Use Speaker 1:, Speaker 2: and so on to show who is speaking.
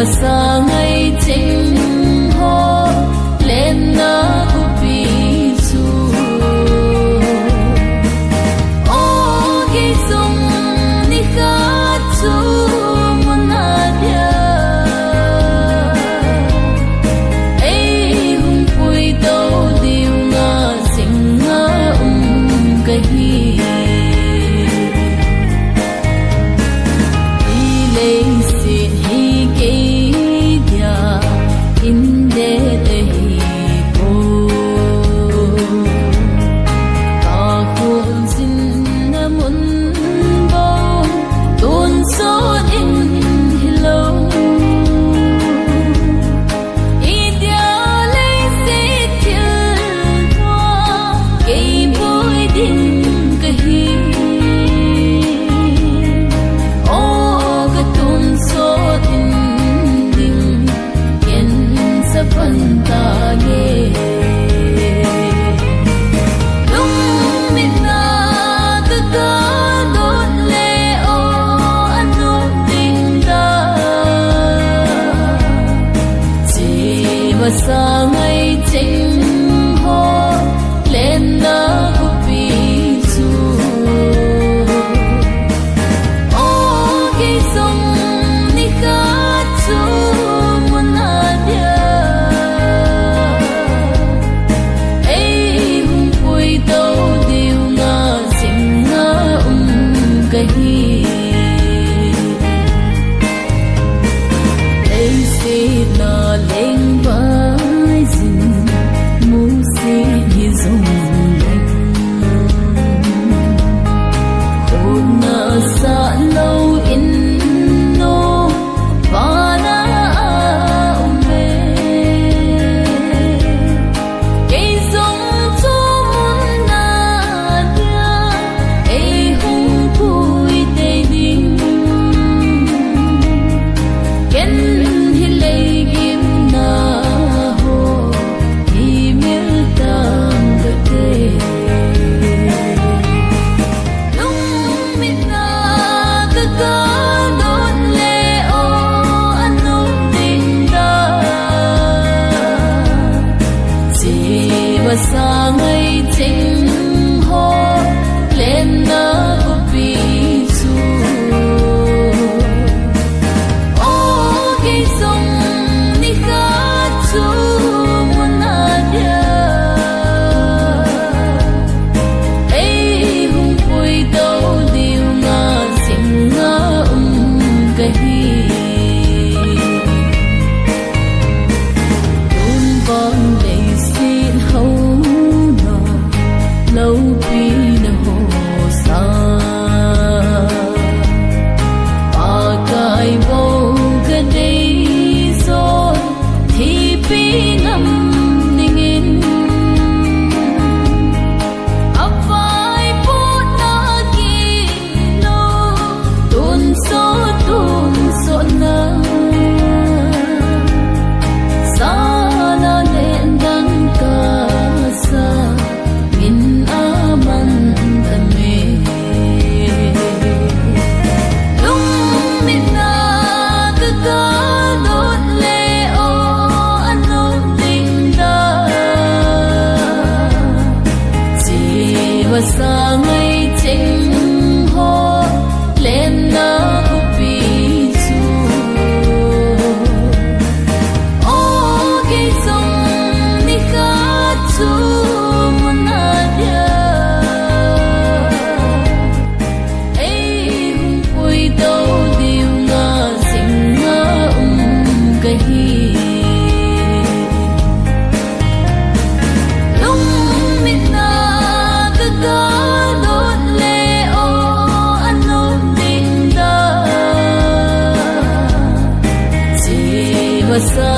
Speaker 1: sa ngày chính hô lên na upi su o ki sung ni kha chu monadia ei hung pui do diu nga sing nga kahi sa ngày chính hô lên na upi su o ki sung ni kha chu monadia ei hung pui do diu nga sing nga kahi ei se na leng sa ngày chính hô lên na upi su o ki sung ni kha chu monadia ei hung pui do diu nga sing nga kahi tun bon dei sin ho lâu pi na ho sa pa kai bo ka dei so thi pi nam ningin avai pu na ki lo tun so na sa na len dan ka sa sa ngày chính hô lên na upi su o ki sung ni kha chu monadia ei hung pui do diu nga sing nga kahi sa